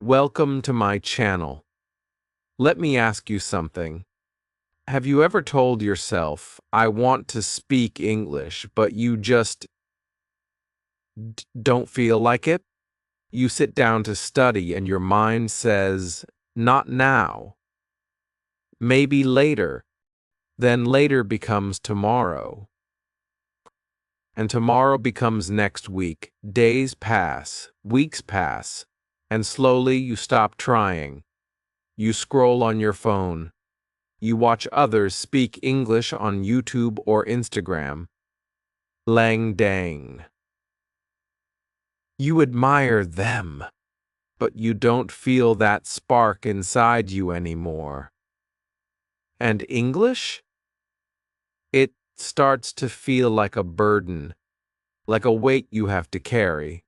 Welcome to my channel. Let me ask you something. Have you ever told yourself, I want to speak English, but you just don't feel like it? You sit down to study and your mind says, not now. Maybe later. Then later becomes tomorrow. And tomorrow becomes next week. Days pass, weeks pass, and slowly you stop trying. You scroll on your phone. You watch others speak English on YouTube or Instagram. Lang dang. You admire them, but you don't feel that spark inside you anymore. And English? It starts to feel like a burden, like a weight you have to carry,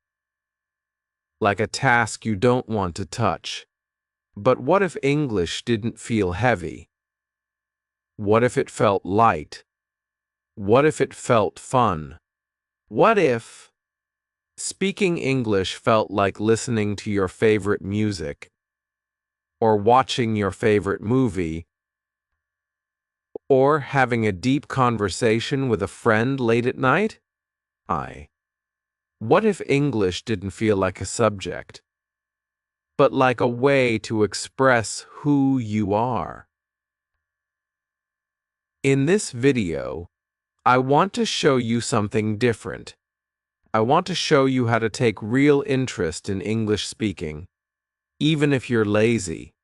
like a task you don't want to touch. But what if English didn't feel heavy? What if it felt light? What if it felt fun? What if speaking English felt like listening to your favorite music, or watching your favorite movie, or having a deep conversation with a friend late at night? What if English didn't feel like a subject, but like a way to express who you are? In this video, I want to show you something different. I want to show you how to take real interest in English speaking, even if you're lazy,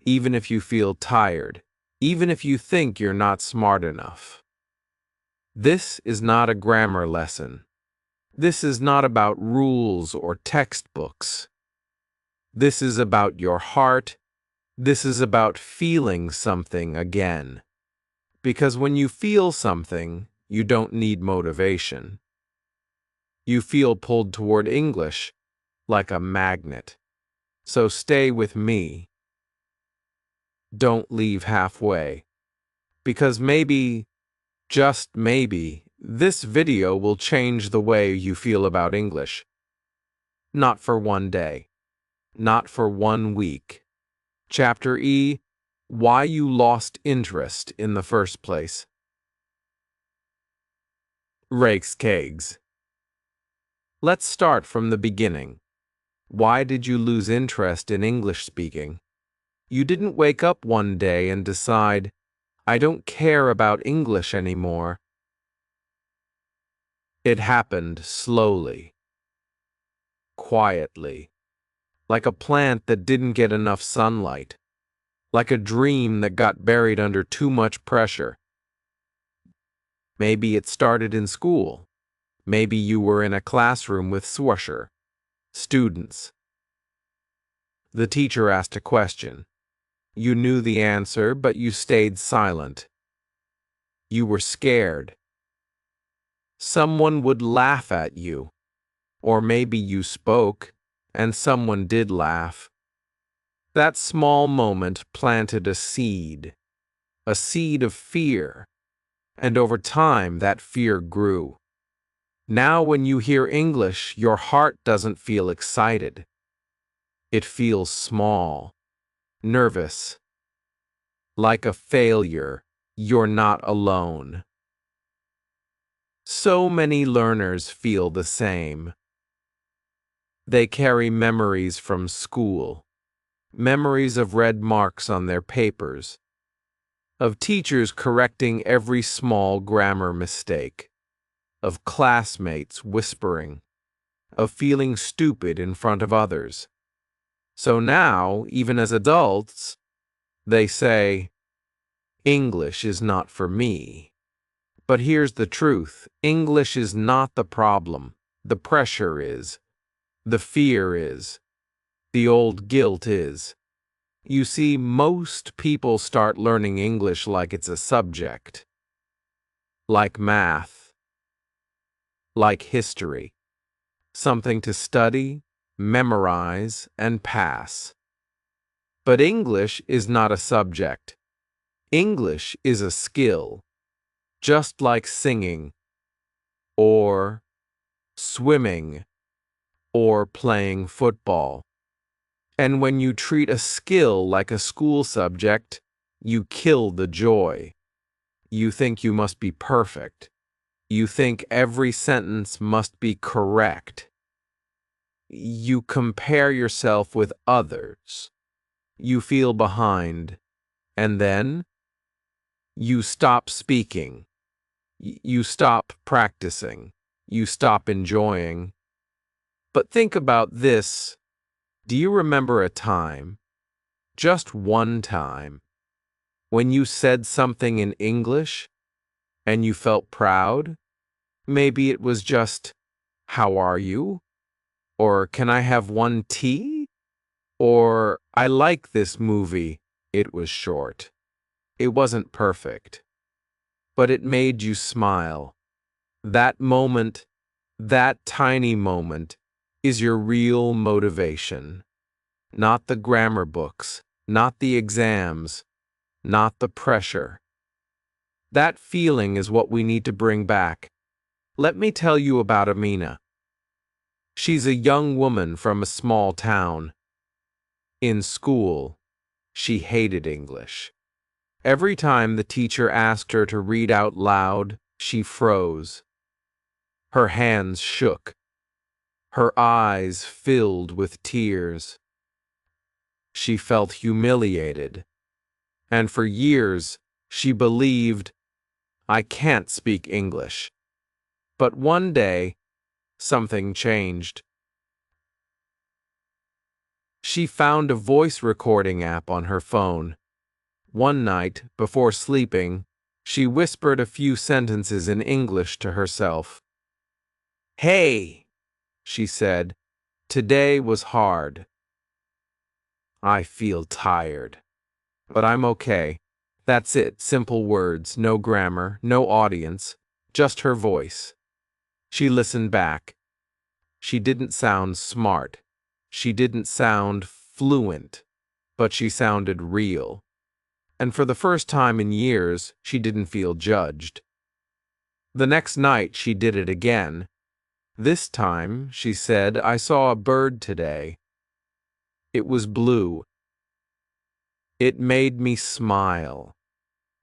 even if you feel tired, even if you think you're not smart enough. This is not a grammar lesson. This is not about rules or textbooks. This is about your heart. This is about feeling something again. Because when you feel something, you don't need motivation. You feel pulled toward English like a magnet. So stay with me. Don't leave halfway. Because maybe, just maybe, this video will change the way you feel about English. Not for one day. Not for 1 week. Chapter E: Why You Lost Interest in the First Place. Rakes kegs. Let's start from the beginning. Why did you lose interest in English speaking? You didn't wake up one day and decide, I don't care about English anymore. It happened slowly, quietly, like a plant that didn't get enough sunlight, like a dream that got buried under too much pressure. Maybe it started in school. Maybe you were in a classroom with swusher students. The teacher asked a question. You knew the answer, but you stayed silent. You were scared. Someone would laugh at you. Or maybe you spoke, and someone did laugh. That small moment planted a seed of fear, and over time that fear grew. Now when you hear English, your heart doesn't feel excited. It feels small, nervous, like a failure. You're not alone. So many learners feel the same. They carry memories from school, memories of red marks on their papers, of teachers correcting every small grammar mistake, of classmates whispering, of feeling stupid in front of others. So now, even as adults, they say, English is not for me. But here's the truth. English is not the problem. The pressure is. The fear is. The old guilt is. You see, most people start learning English like it's a subject. Like math. Like history. Something to study, memorize, and pass. But English is not a subject. English is a skill. Just like singing, or swimming, or playing football. And when you treat a skill like a school subject, you kill the joy. You think you must be perfect. You think every sentence must be correct. You compare yourself with others. You feel behind. And then you stop speaking. You stop practicing. You stop enjoying. But think about this. Do you remember a time, just one time, when you said something in English and you felt proud? Maybe it was just, "How are you?" Or, "Can I have one tea?" Or, "I like this movie." It was short. It wasn't perfect. But it made you smile. That moment, that tiny moment, is your real motivation. Not the grammar books, not the exams, not the pressure. That feeling is what we need to bring back. Let me tell you about Amina. She's a young woman from a small town. In school, she hated English. Every time the teacher asked her to read out loud, she froze. Her hands shook. Her eyes filled with tears. She felt humiliated. And for years, she believed, "I can't speak English." But one day, something changed. She found a voice recording app on her phone. One night, before sleeping, she whispered a few sentences in English to herself. "Hey," she said, "today was hard. I feel tired. But I'm okay." That's it, simple words, no grammar, no audience, just her voice. She listened back. She didn't sound smart. She didn't sound fluent, but she sounded real. And for the first time in years, she didn't feel judged. The next night, she did it again. This time, she said, "I saw a bird today. It was blue. It made me smile."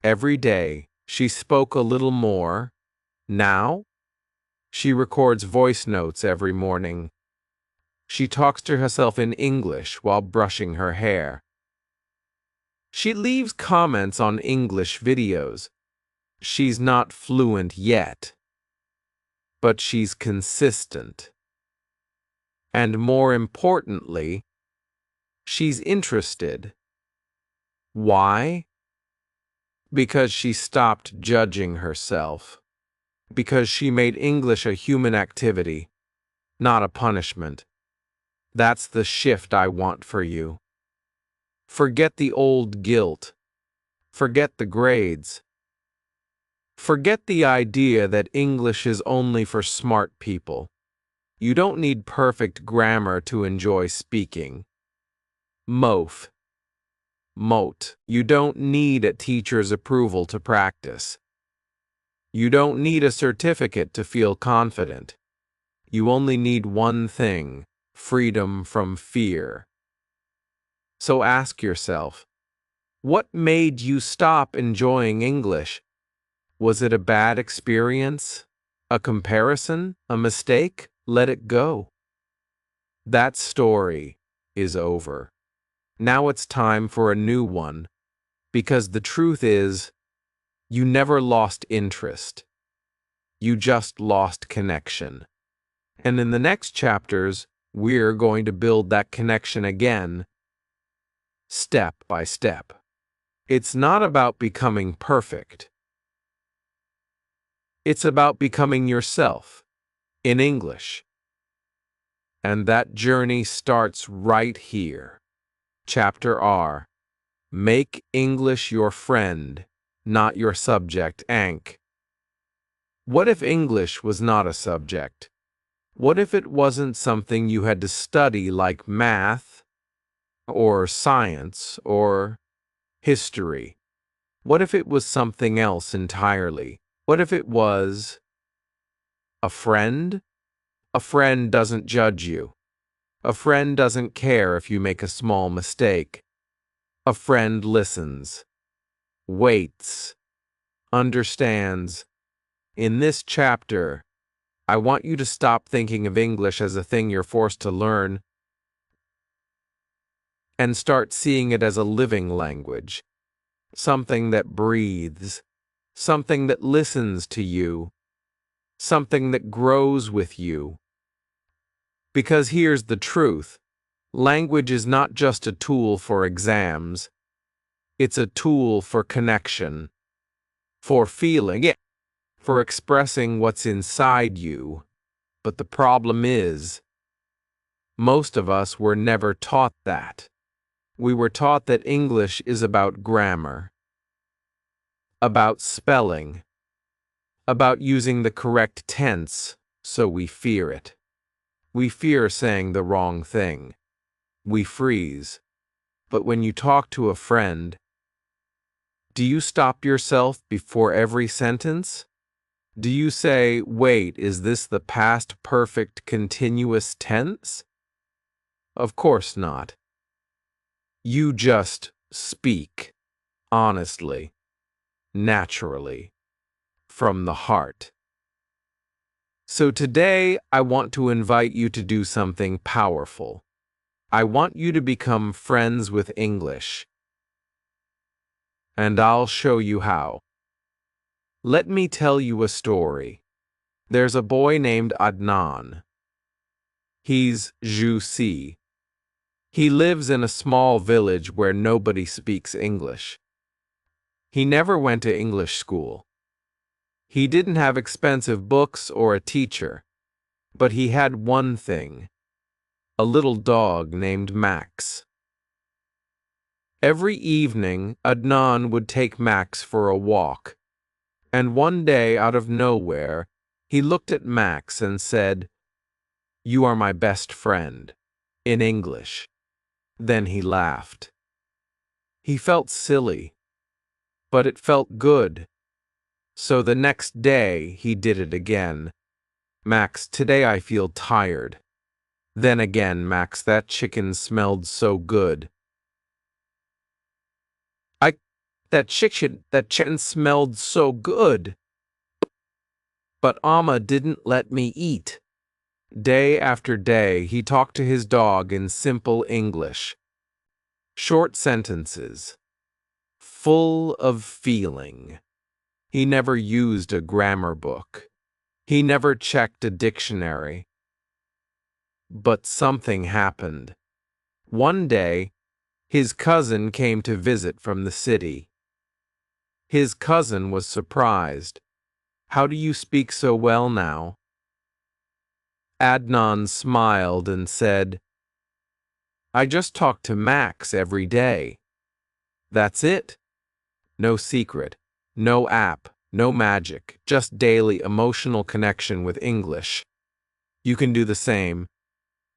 Every day, she spoke a little more. Now, she records voice notes every morning. She talks to herself in English while brushing her hair. She leaves comments on English videos. She's not fluent yet, but she's consistent. And more importantly, she's interested. Why? Because she stopped judging herself. Because she made English a human activity, not a punishment. That's the shift I want for you. Forget the old guilt. Forget the grades. Forget the idea that English is only for smart people. You don't need perfect grammar to enjoy speaking. Mof. Mote. You don't need a teacher's approval to practice. You don't need a certificate to feel confident. You only need one thing: freedom from fear. So ask yourself, what made you stop enjoying English? Was it a bad experience? A comparison? A mistake? Let it go. That story is over. Now it's time for a new one, because the truth is, you never lost interest. You just lost connection. And in the next chapters, we're going to build that connection again, step by step. It's not about becoming perfect. It's about becoming yourself in English. And that journey starts right here. Chapter R. Make English your friend, not your subject, Ank. What if English was not a subject? What if it wasn't something you had to study like math, or science, or history? What if it was something else entirely? What if it was a friend? A friend doesn't judge you. A friend doesn't care if you make a small mistake. A friend listens, waits, understands. In this chapter, I want you to stop thinking of English as a thing you're forced to learn and start seeing it as a living language, something that breathes, something that listens to you, something that grows with you. Because here's the truth. Language is not just a tool for exams. It's a tool for connection, for feeling it, for expressing what's inside you. But the problem is, most of us were never taught that. We were taught that English is about grammar, about spelling, about using the correct tense, so we fear it. We fear saying the wrong thing. We freeze. But when you talk to a friend, do you stop yourself before every sentence? Do you say, wait, is this the past perfect continuous tense? Of course not. You just speak, honestly, naturally, from the heart. So today, I want to invite you to do something powerful. I want you to become friends with English. And I'll show you how. Let me tell you a story. There's a boy named Adnan. He's Juicy. He lives in a small village where nobody speaks English. He never went to English school. He didn't have expensive books or a teacher, but he had one thing, a little dog named Max. Every evening, Adnan would take Max for a walk, and one day, out of nowhere, he looked at Max and said, "You are my best friend," in English. Then he laughed. He felt silly, but it felt good. So the next day, he did it again. "Max, today I feel tired." Then again, "Max, that chicken smelled so good." That chicken smelled so good. But Amma didn't let me eat. Day after day, he talked to his dog in simple English. Short sentences, full of feeling. He never used a grammar book. He never checked a dictionary. But something happened. One day, his cousin came to visit from the city. His cousin was surprised. "How do you speak so well now?" Adnan smiled and said, "I just talk to Max every day. That's it. No secret, no app, no magic, just daily emotional connection with English. You can do the same.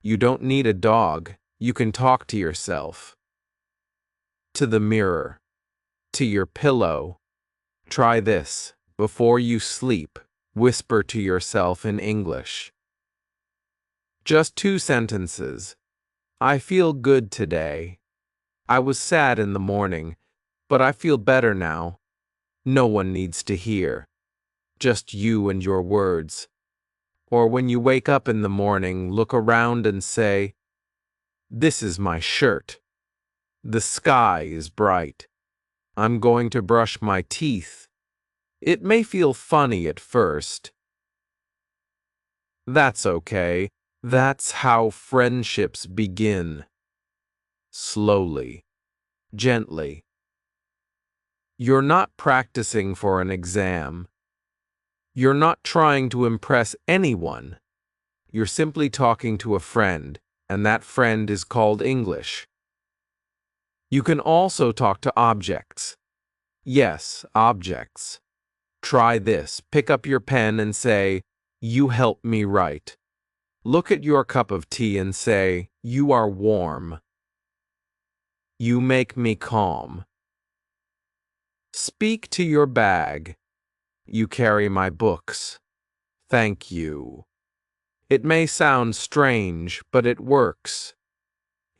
You don't need a dog. You can talk to yourself. To the mirror. To your pillow. Try this. Before you sleep, whisper to yourself in English. Just 2 sentences. I feel good today. I was sad in the morning, but I feel better now. No one needs to hear. Just you and your words. Or when you wake up in the morning, look around and say, "This is my shirt. The sky is bright. I'm going to brush my teeth." It may feel funny at first. That's okay. That's how friendships begin. Slowly, gently. You're not practicing for an exam. You're not trying to impress anyone. You're simply talking to a friend, and that friend is called English. You can also talk to objects. Yes, objects. Try this. Pick up your pen and say, "You help me write." Look at your cup of tea and say, "You are warm." You make me calm. Speak to your bag. You carry my books. Thank you. It may sound strange, but it works.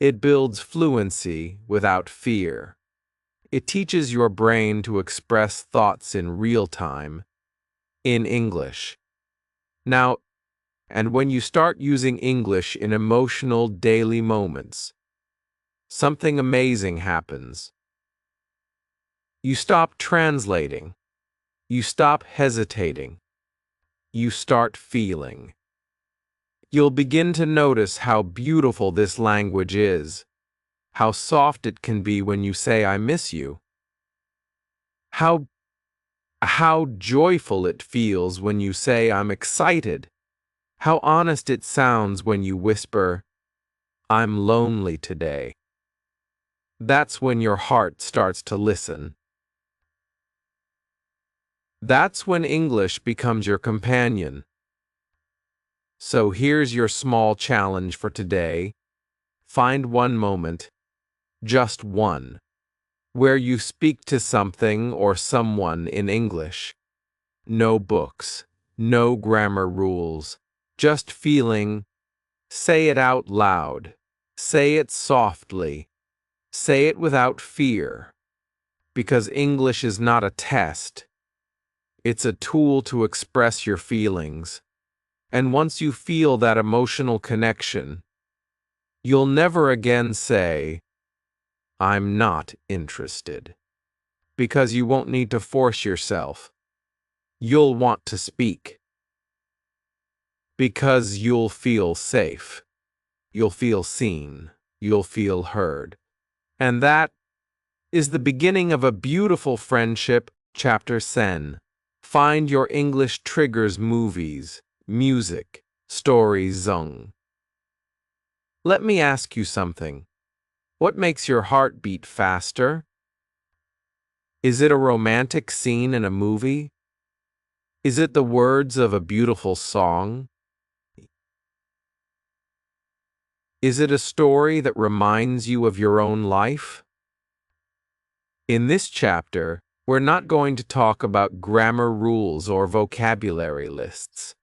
It builds fluency without fear. It teaches your brain to express thoughts in real time, in English. Now, and when you start using English in emotional daily moments, something amazing happens. You stop translating. You stop hesitating. You start feeling. You'll begin to notice how beautiful this language is, how soft it can be when you say, "I miss you." How joyful it feels when you say, "I'm excited." How honest it sounds when you whisper, "I'm lonely today." That's when your heart starts to listen. That's when English becomes your companion. So here's your small challenge for today. Find one moment, just one, where you speak to something or someone in English. No books, no grammar rules, just feeling. Say it out loud. Say it softly. Say it without fear. Because English is not a test. It's a tool to express your feelings. And once you feel that emotional connection, you'll never again say, "I'm not interested." Because you won't need to force yourself. You'll want to speak. Because you'll feel safe. You'll feel seen. You'll feel heard. And that is the beginning of a beautiful friendship. Chapter 10. Find your English triggers: movies, music, stories. Let me ask you something. What makes your heart beat faster? Is it a romantic scene in a movie? Is it the words of a beautiful song? Is it a story that reminds you of your own life? In this chapter, we're not going to talk about grammar rules or vocabulary lists.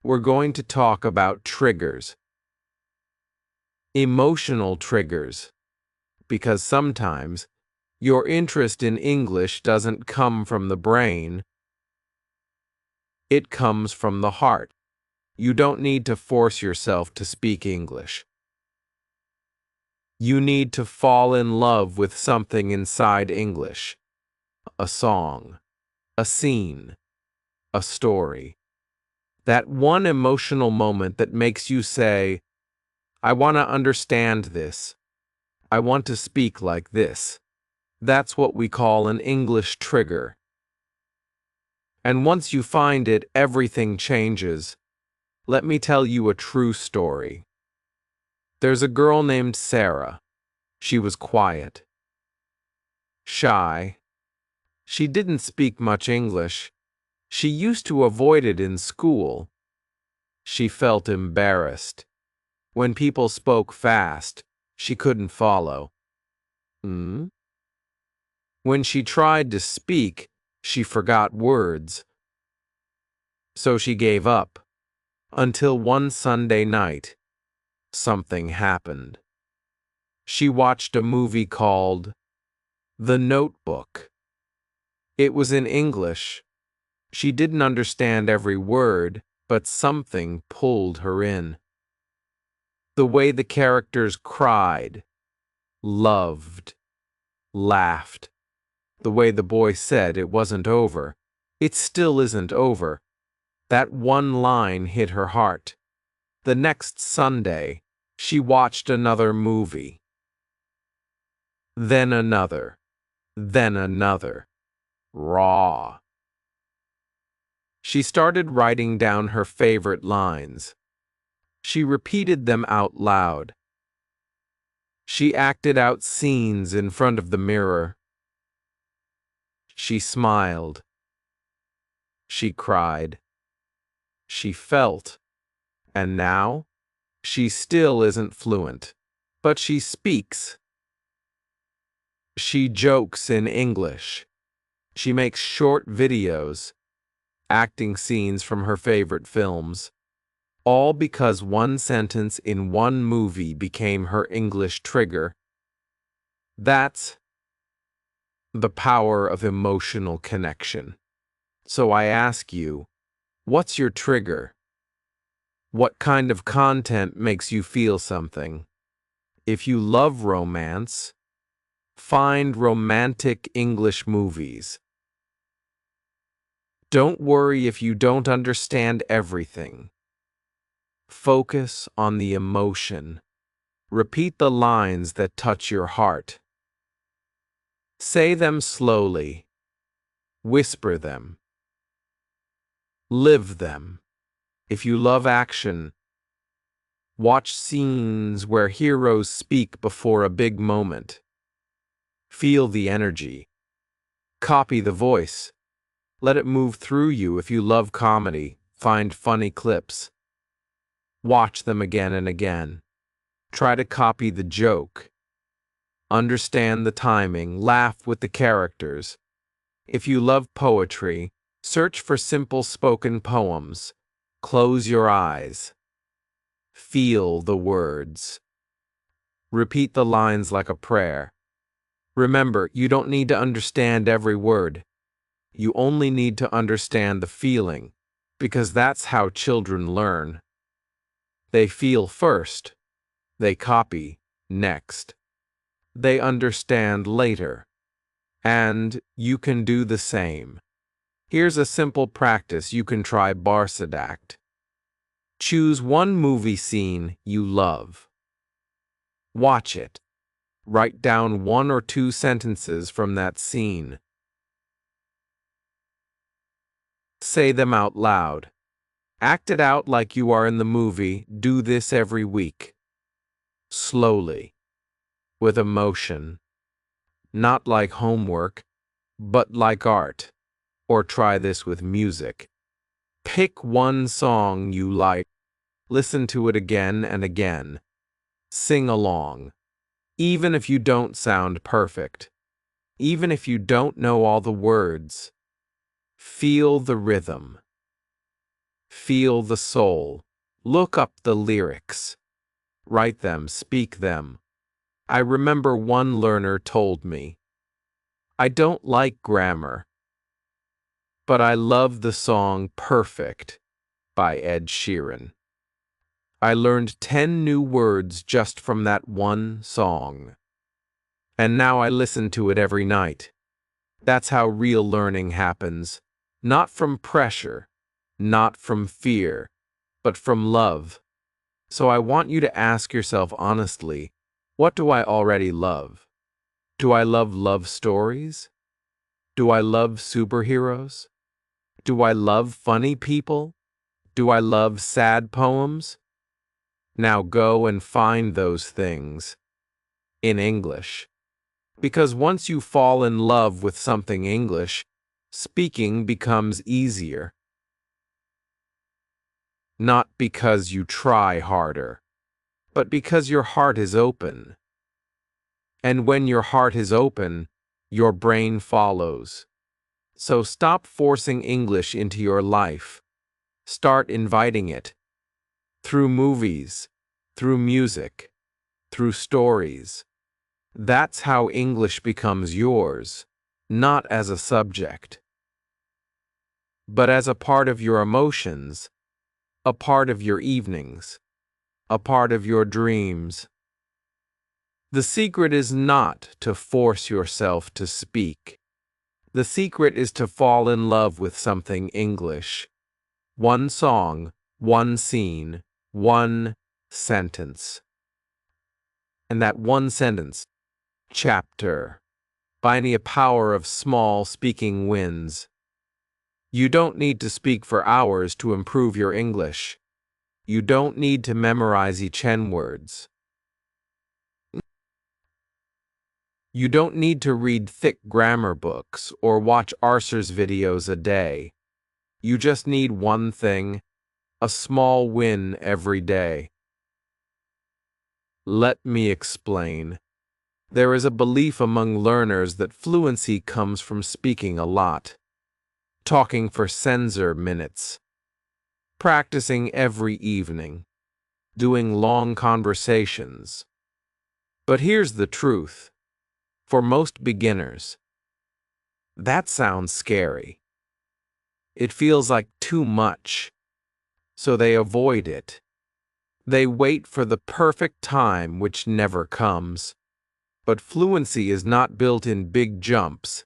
We're going to talk about triggers. Emotional triggers. Because sometimes, your interest in English doesn't come from the brain. It comes from the heart. You don't need to force yourself to speak English. You need to fall in love with something inside English. A song, a scene, a story. That one emotional moment that makes you say, "I want to understand this. I want to speak like this." That's what we call an English trigger. And once you find it, everything changes. Let me tell you a true story. There's a girl named Sarah. She was quiet, shy. She didn't speak much English. She used to avoid it in school. She felt embarrassed. When people spoke fast, she couldn't follow. When she tried to speak, she forgot words. So she gave up. Until one Sunday night, something happened. She watched a movie called The Notebook. It was in English. She didn't understand every word, but something pulled her in. The way the characters cried, loved, laughed. The way the boy said it wasn't over. It still isn't over. That one line hit her heart. The next Sunday, she watched another movie. Then another. Then another. Raw. She started writing down her favorite lines. She repeated them out loud. She acted out scenes in front of the mirror. She smiled. She cried. She felt. And now, she still isn't fluent, but she speaks. She jokes in English. She makes short videos, acting scenes from her favorite films. All because one sentence in one movie became her English trigger. That's the power of emotional connection. So I ask you, what's your trigger? What kind of content makes you feel something? If you love romance, find romantic English movies. Don't worry if you don't understand everything. Focus on the emotion. Repeat the lines that touch your heart. Say them slowly. Whisper them. Live them. If you love action, watch scenes where heroes speak before a big moment. Feel the energy. Copy the voice. Let it move through you. If you love comedy, find funny clips. Watch them again and again. Try to copy the joke. Understand the timing. Laugh with the characters. If you love poetry, search for simple spoken poems. Close your eyes. Feel the words. Repeat the lines like a prayer. Remember, you don't need to understand every word. You only need to understand the feeling, because that's how children learn. They feel first. They copy next. They understand later. And you can do the same. Here's a simple practice you can try. Barsedact. Choose one movie scene you love. Watch it. Write down 1 or 2 sentences from that scene. Say them out loud. Act it out like you are in the movie. Do this every week. Slowly. With emotion. Not like homework, but like art. Or try this with music. Pick one song you like. Listen to it again and again. Sing along. Even if you don't sound perfect. Even if you don't know all the words. Feel the rhythm. Feel the soul. Look up the lyrics. Write them, speak them. I remember one learner told me, I don't like grammar, but I love the song Perfect by Ed Sheeran. I learned 10 new words just from that one song. And now I listen to it every night. That's how real learning happens. Not from pressure, not from fear, but from love. So I want you to ask yourself honestly, what do I already love? Do I love love stories? Do I love superheroes? Do I love funny people? Do I love sad poems? Now go and find those things in English. Because once you fall in love with something English, speaking becomes easier. Not because you try harder, but because your heart is open. And when your heart is open, your brain follows. So stop forcing English into your life. Start inviting it. Through movies, through music, through stories. That's how English becomes yours, not as a subject, but as a part of your emotions, a part of your evenings, a part of your dreams. The secret is not to force yourself to speak. The secret is to fall in love with something English. One song, one scene, one sentence. And that one sentence, chapter, by the power of small speaking wins. You don't need to speak for hours to improve your English. You don't need to memorize each N words. You don't need to read thick grammar books or watch Arcer's videos a day. You just need one thing, a small win every day. Let me explain. There is a belief among learners that fluency comes from speaking a lot, talking for sensor minutes, practicing every evening, doing long conversations. But here's the truth. For most beginners, that sounds scary. It feels like too much, so they avoid it. They wait for the perfect time, which never comes. But fluency is not built in big jumps.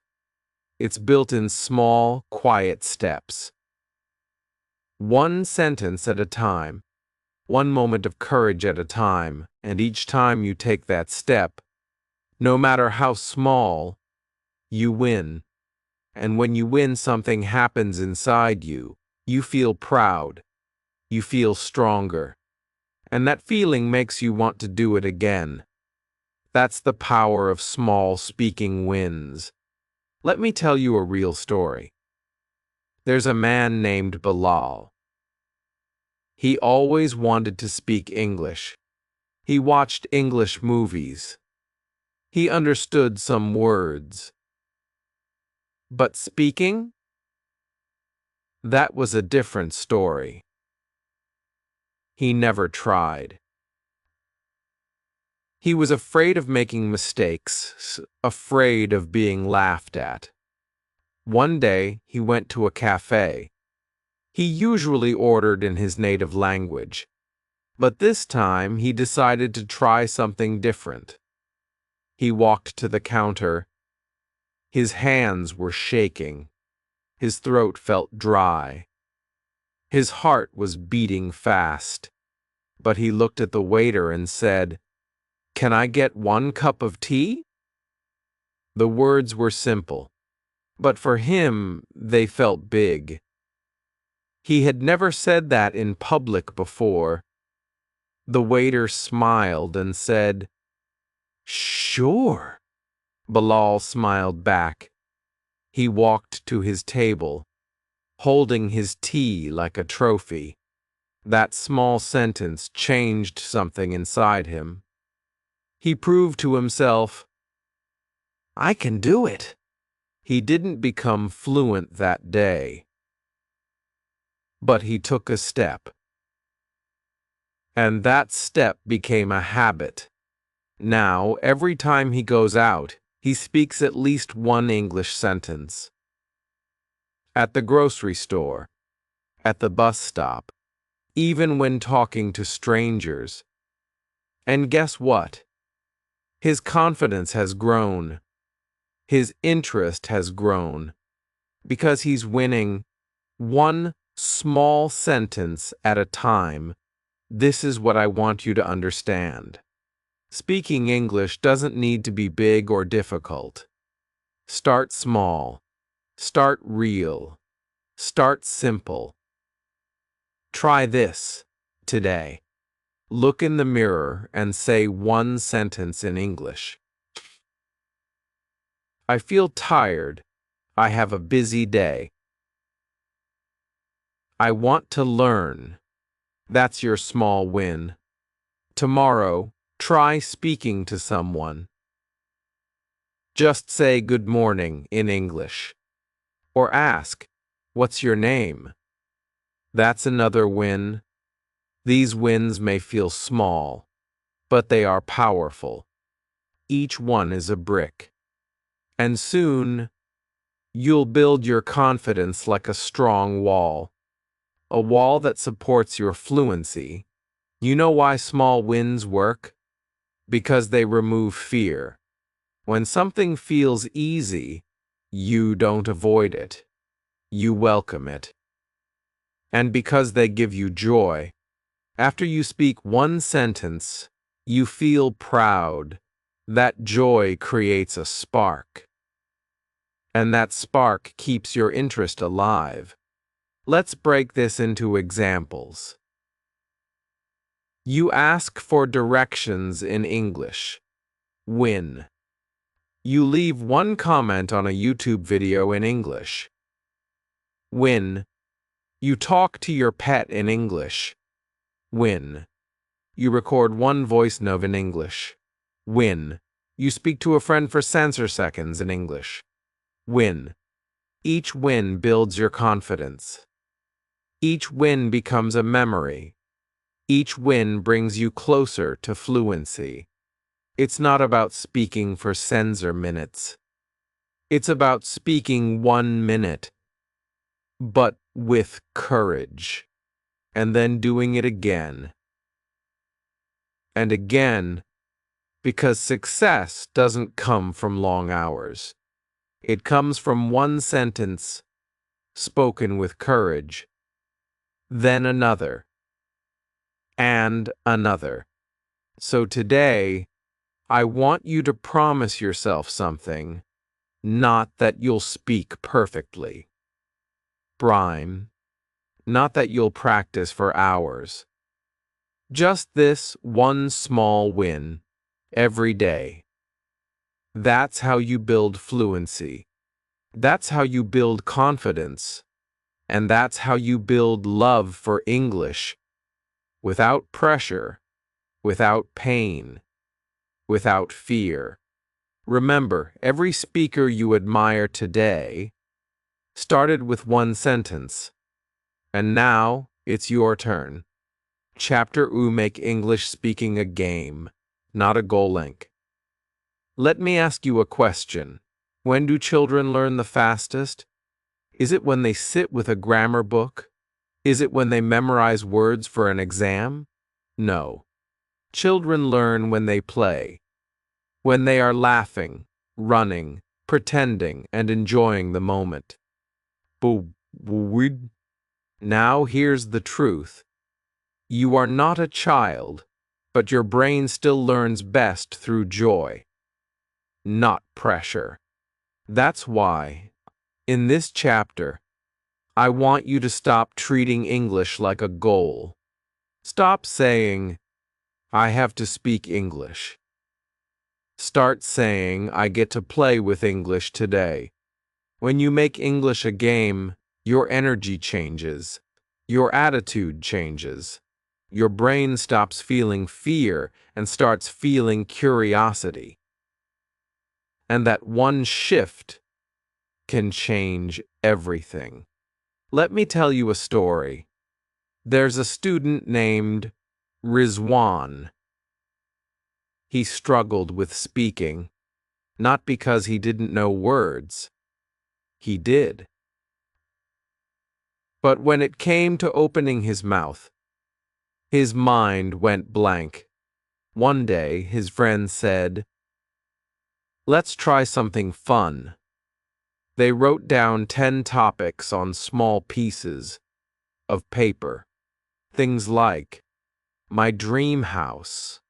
It's built in small, quiet steps. One sentence at a time, one moment of courage at a time, and each time you take that step, no matter how small, you win. And when you win, something happens inside you. You feel proud. You feel stronger. And that feeling makes you want to do it again. That's the power of small speaking wins. Let me tell you a real story. There's a man named Bilal. He always wanted to speak English. He watched English movies. He understood some words. But speaking? That was a different story. He never tried. He was afraid of making mistakes, afraid of being laughed at. One day, he went to a cafe. He usually ordered in his native language, but this time he decided to try something different. He walked to the counter. His hands were shaking. His throat felt dry. His heart was beating fast. But he looked at the waiter and said, "Can I get 1 cup of tea?" The words were simple, but for him they felt big. He had never said that in public before. The waiter smiled and said, "Sure." Bilal smiled back. He walked to his table, holding his tea like a trophy. That small sentence changed something inside him. He proved to himself, "I can do it." He didn't become fluent that day, but he took a step. And that step became a habit. Now, every time he goes out, he speaks at least 1 English sentence. At the grocery store, at the bus stop, even when talking to strangers. And guess what? His confidence has grown. His interest has grown. Because he's winning 1 small sentence at a time. This is what I want you to understand. Speaking English doesn't need to be big or difficult. Start small. Start real. Start simple. Try this today. Look in the mirror and say 1 sentence in English. I feel tired. I have a busy day. I want to learn. That's your small win. Tomorrow, try speaking to someone. Just say good morning in English. Or ask, "What's your name?" That's another win. These wins may feel small, but they are powerful. Each one is a brick. And soon, you'll build your confidence like a strong wall. A wall that supports your fluency. You know why small wins work? Because they remove fear. When something feels easy, you don't avoid it. You welcome it. And because they give you joy, after you speak 1 sentence, you feel proud. That joy creates a spark. And that spark keeps your interest alive. Let's break this into examples. You ask for directions in English. Win. You leave 1 comment on a YouTube video in English. Win. You talk to your pet in English. Win. You record 1 voice note in English. Win. You speak to a friend for sensor seconds in English. Win. Each win builds your confidence. Each win becomes a memory. Each win brings you closer to fluency. It's not about speaking for sensor minutes. It's about speaking 1 minute, but with courage, and then doing it again and again, because success doesn't come from long hours. It comes from one sentence, spoken with courage, then another, and another. So today, I want you to promise yourself something, not that you'll speak perfectly. Rhyme, not that you'll practice for hours. Just this one small win, every day. That's how you build fluency. That's how you build confidence. And that's how you build love for English, without pressure, without pain, without fear. Remember, every speaker you admire today started with one sentence, and now it's your turn. Chapter U, make English speaking a game, not a goal link. Let me ask you a question. When do children learn the fastest? Is it when they sit with a grammar book? Is it when they memorize words for an exam? No. Children learn when they play, when they are laughing, running, pretending, and enjoying the moment. Now here's the truth. You are not a child, but your brain still learns best through joy, not pressure. That's why, in this chapter, I want you to stop treating English like a goal. Stop saying, I have to speak English. Start saying, I get to play with English today. When you make English a game, your energy changes. Your attitude changes. Your brain stops feeling fear and starts feeling curiosity. And that one shift can change everything. Let me tell you a story. There's a student named Rizwan. He struggled with speaking, not because he didn't know words. He did. But when it came to opening his mouth, his mind went blank. One day, his friend said, "Let's try something fun." They wrote down 10 topics on small pieces of paper. Things like, my dream house,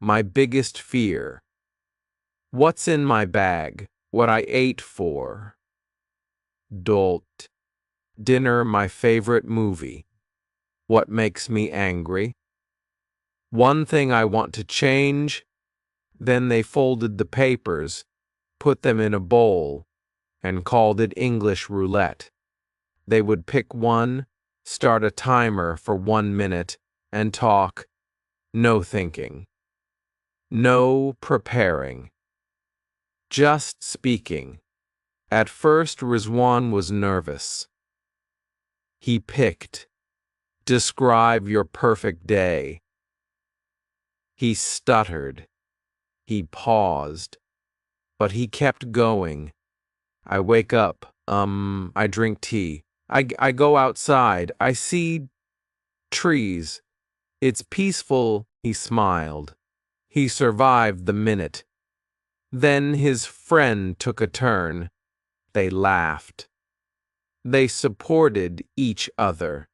my biggest fear, what's in my bag, what I ate for, dolt, dinner, my favorite movie, what makes me angry, one thing I want to change. Then they folded the papers, put them in a bowl, and called it English roulette. They would pick one, start a timer for 1 minute, and talk. No thinking. No preparing. Just speaking. At first, Rizwan was nervous. He picked, describe your perfect day. He stuttered. He paused. But he kept going. I wake up. I drink tea. I go outside. I see trees. It's peaceful, he smiled. He survived the minute. Then his friend took a turn. They laughed. They supported each other.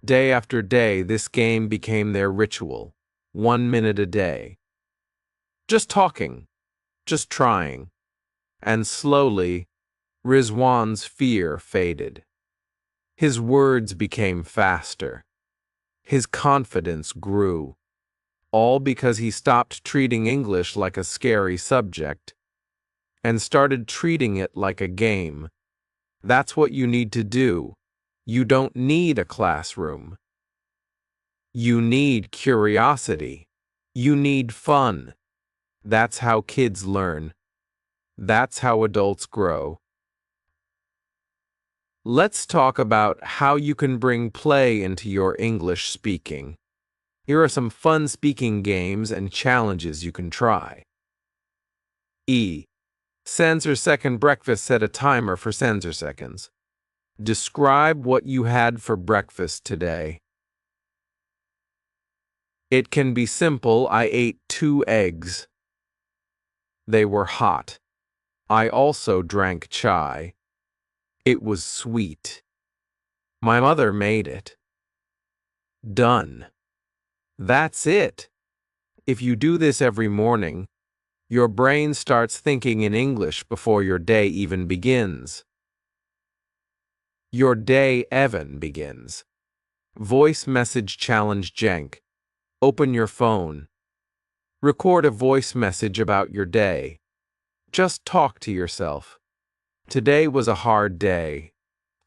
Day after day, this game became their ritual. 1 minute a day. Just talking. Just trying. And slowly, Rizwan's fear faded. His words became faster. His confidence grew. All because he stopped treating English like a scary subject and started treating it like a game. That's what you need to do. You don't need a classroom. You need curiosity. You need fun. That's how kids learn. That's how adults grow. Let's talk about how you can bring play into your English speaking. Here are some fun speaking games and challenges you can try. Sensor second breakfast. Set a timer for sensor seconds. Describe what you had for breakfast today. It can be simple. I ate 2 eggs. They were hot. I also drank chai. It was sweet. My mother made it. Done. That's it. If you do this every morning, your brain starts thinking in English before your day even begins. Your day even begins. Voice message challenge. Jenk. Open your phone. Record a voice message about your day. Just talk to yourself. Today was a hard day.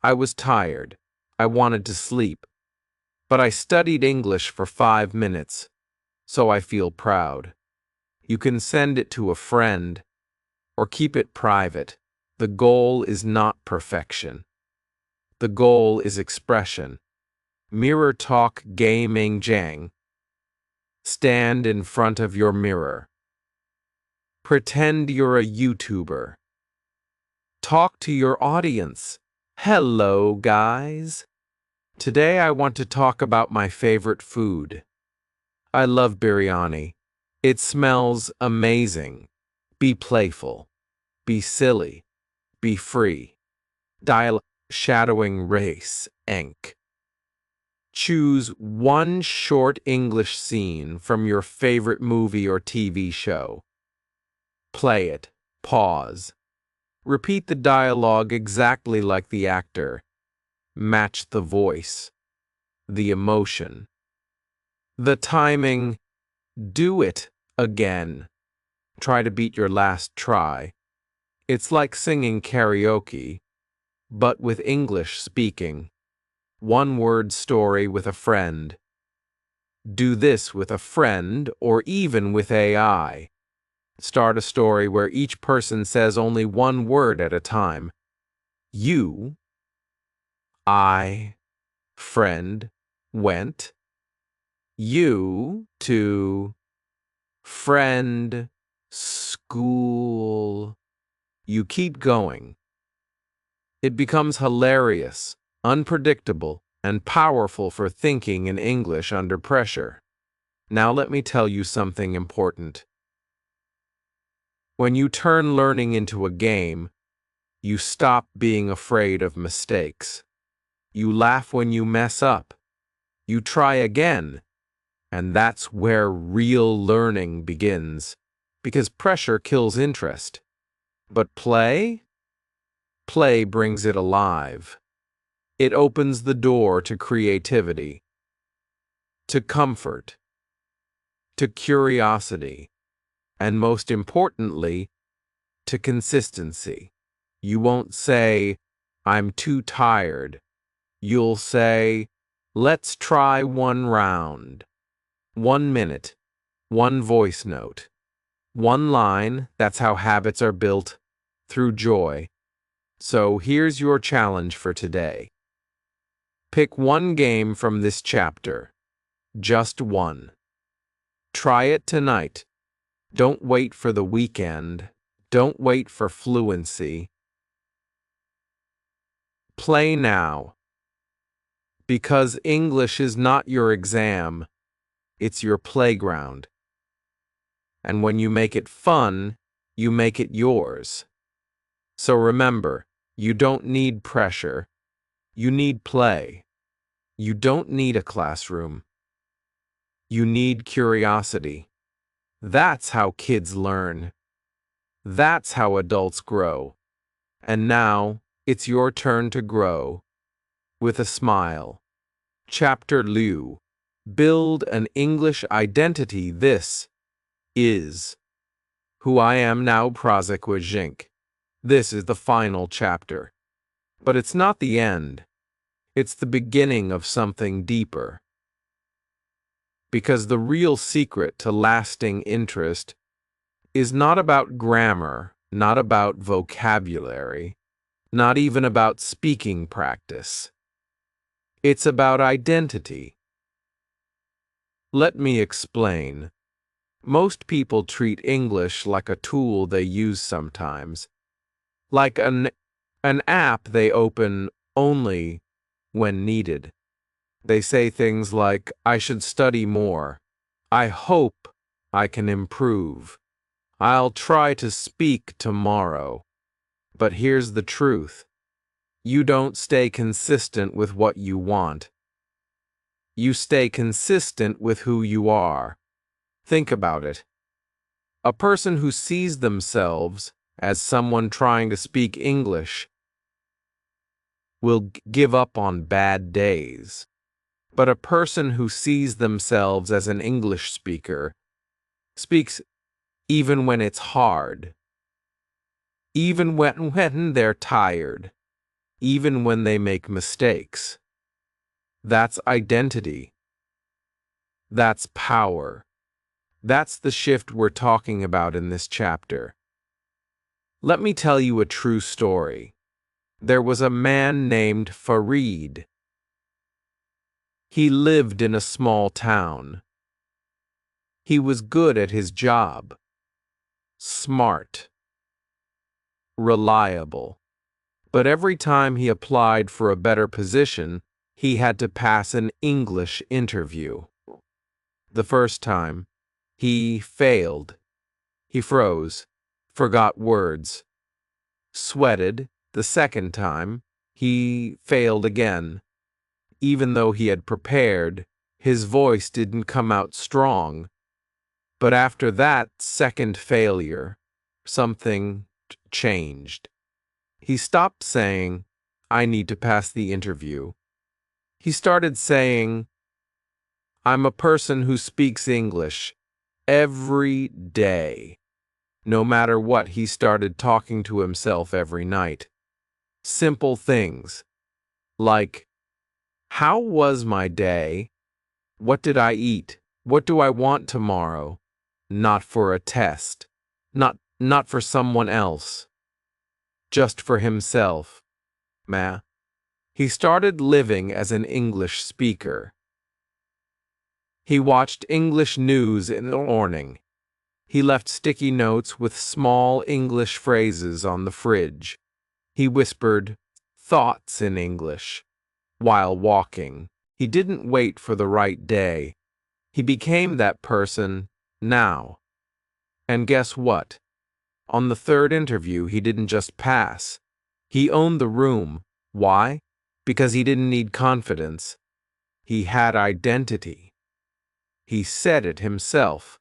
I was tired. I wanted to sleep. But I studied English for 5 minutes, so I feel proud. You can send it to a friend or keep it private. The goal is not perfection. The goal is expression. Mirror talk. Gaming. Jang. Stand in front of your mirror. Pretend you're a YouTuber. Talk to your audience. Hello, guys. Today I want to talk about my favorite food. I love biryani. It smells amazing. Be playful. Be silly. Be free. Dialogue. Shadowing race. Enk. Choose one short English scene from your favorite movie or TV show. Play it. Pause. Repeat the dialogue exactly like the actor. Match the voice, the emotion, the timing. Do it again. Try to beat your last try. It's like singing karaoke, but with English speaking. One-word story with a friend. Do this with a friend or even with AI. Start a story where each person says only one word at a time. You, I, friend, went. You to friend, school. You keep going. It becomes hilarious, unpredictable, and powerful for thinking in English under pressure. Now let me tell you something important. When you turn learning into a game, you stop being afraid of mistakes. You laugh when you mess up. You try again. And that's where real learning begins. Because pressure kills interest. But play? Play brings it alive. It opens the door to creativity, to comfort, to curiosity, and most importantly, to consistency. You won't say, I'm too tired. You'll say, let's try one round. 1 minute, one voice note, one line. That's how habits are built, through joy. So here's your challenge for today. Pick one game from this chapter. Just one. Try it tonight. Don't wait for the weekend. Don't wait for fluency. Play now. Because English is not your exam, it's your playground. And when you make it fun, you make it yours. So remember, you don't need pressure. You need play. You don't need a classroom. You need curiosity. That's how kids learn. That's how adults grow. And now, it's your turn to grow. With a smile. Chapter Liu. Build an English identity. This is who I am now. Prozikwa Jink. This is the final chapter. But it's not the end. It's the beginning of something deeper. Because the real secret to lasting interest is not about grammar, not about vocabulary. not even about speaking practice. It's about identity. Let me explain. Most people treat English like a tool they use sometimes, like an app they open only when needed. They say things like, I should study more. I hope I can improve. I'll try to speak tomorrow. But here's the truth. You don't stay consistent with what you want. You stay consistent with who you are. Think about it. A person who sees themselves as someone trying to speak English will give up on bad days. But a person who sees themselves as an English speaker speaks even when it's hard, even when they're tired, even when they make mistakes. That's identity. That's power. That's the shift we're talking about in this chapter. Let me tell you a true story. There was a man named Farid. He lived in a small town. He was good at his job, smart, reliable. But every time he applied for a better position, he had to pass an English interview. The first time, he failed. He froze, forgot words, sweated. The second time, he failed again. Even though he had prepared, his voice didn't come out strong. But after that second failure, something changed. He stopped saying, I need to pass the interview. He started saying, I'm a person who speaks English every day. No matter what, he started talking to himself every night. Simple things, like, how was my day? What did I eat? What do I want tomorrow? Not for a test. Not for someone else. Just for himself. He started living as an English speaker. He watched English news in the morning. He left sticky notes with small English phrases on the fridge. He whispered thoughts in English while walking. He didn't wait for the right day. He became that person now. And guess what? On the third interview, he didn't just pass. He owned the room. Why? Because he didn't need confidence. He had identity. He said it himself.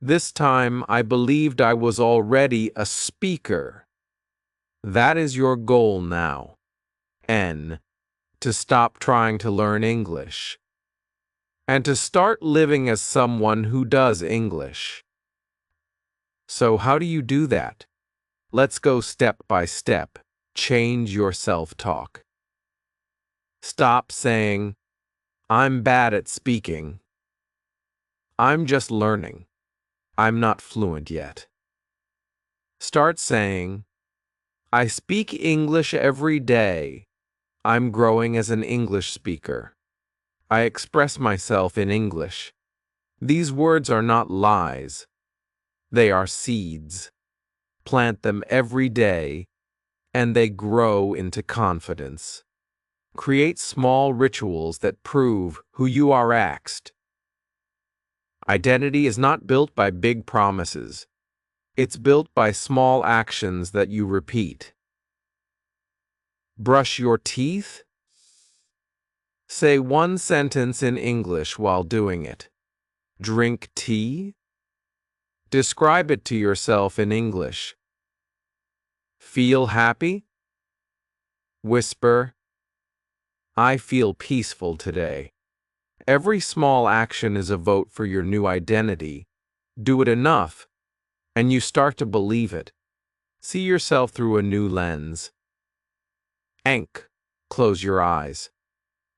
This time, I believed I was already a speaker. That is your goal now. N. To stop trying to learn English. And to start living as someone who does English. So how do you do that? Let's go step by step. Change your self-talk. Stop saying, I'm bad at speaking. I'm just learning. I'm not fluent yet. Start saying, I speak English every day. I'm growing as an English speaker. I express myself in English. These words are not lies. They are seeds. Plant them every day, and they grow into confidence. Create small rituals that prove who you are asked. Identity is not built by big promises. It's built by small actions that you repeat. Brush your teeth? Say one sentence in English while doing it. Drink tea? Describe it to yourself in English. Feel happy? Whisper, I feel peaceful today. Every small action is a vote for your new identity. Do it enough, and you start to believe it. See yourself through a new lens. Close your eyes.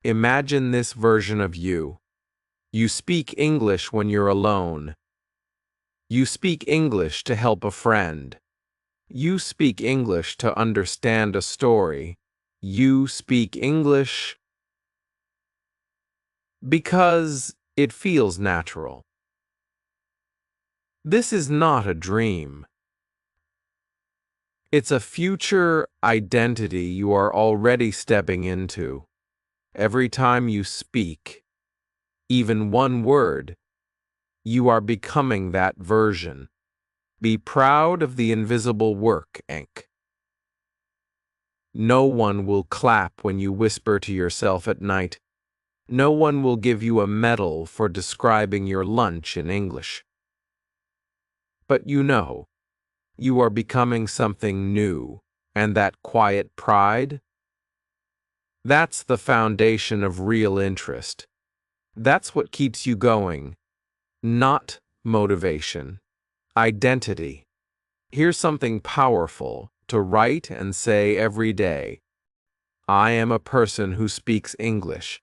Imagine this version of you. You speak English when you're alone. You speak English to help a friend. You speak English to understand a story. You speak English because it feels natural. This is not a dream. It's a future identity you are already stepping into. Every time you speak, even one word, you are becoming that version. Be proud of the invisible work, Enk. No one will clap when you whisper to yourself at night. No one will give you a medal for describing your lunch in English. But you are becoming something new, and that quiet pride, that's the foundation of real interest. That's what keeps you going, not motivation, identity. Here's something powerful to write and say every day. I am a person who speaks English.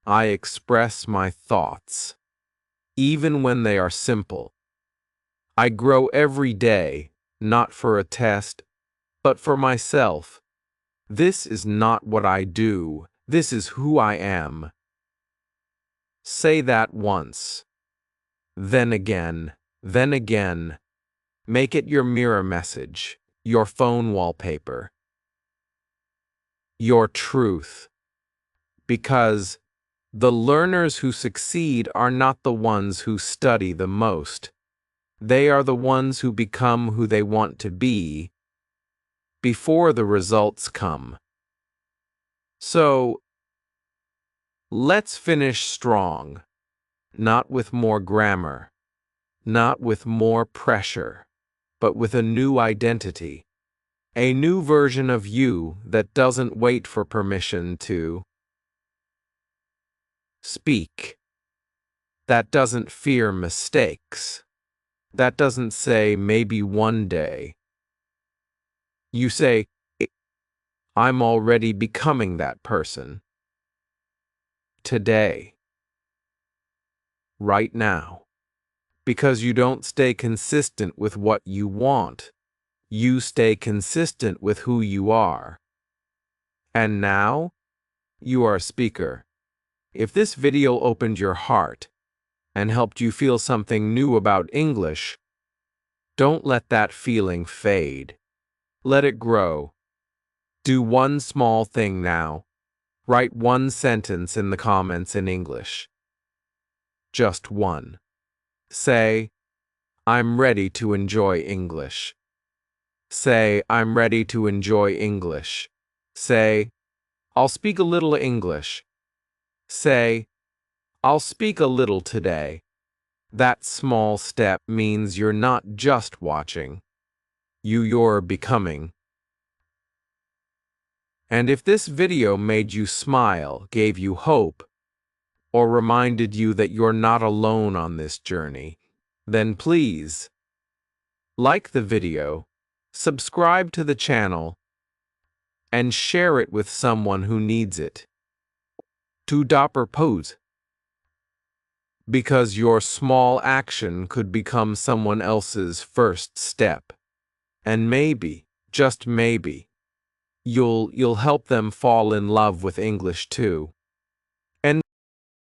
I express my thoughts, even when they are simple. I grow every day, not for a test, but for myself. This is not what I do. This is who I am. Say that once. Then again. Then again. Make it your mirror message, your phone wallpaper, your truth. Because the learners who succeed are not the ones who study the most. They are the ones who become who they want to be before the results come. So, let's finish strong, not with more grammar, not with more pressure, but with a new identity, a new version of you that doesn't wait for permission to speak, that doesn't fear mistakes, that doesn't say maybe one day. You say, I'm already becoming that person. Today. Right now. Because you don't stay consistent with what you want. You stay consistent with who you are. And now, you are a speaker. If this video opened your heart and helped you feel something new about English, don't let that feeling fade. Let it grow. Do one small thing now. Write one sentence in the comments in English. Just one. Say, I'm ready to enjoy English. Say, I'm ready to enjoy English. Say, I'll speak a little English. Say, I'll speak a little today. That small step means you're not just watching. You're becoming. And if this video made you smile, gave you hope, or reminded you that you're not alone on this journey, then please like the video, subscribe to the channel, and share it with someone who needs it. To dapper pose. Because your small action could become someone else's first step. And maybe, just maybe, you'll help them fall in love with English too.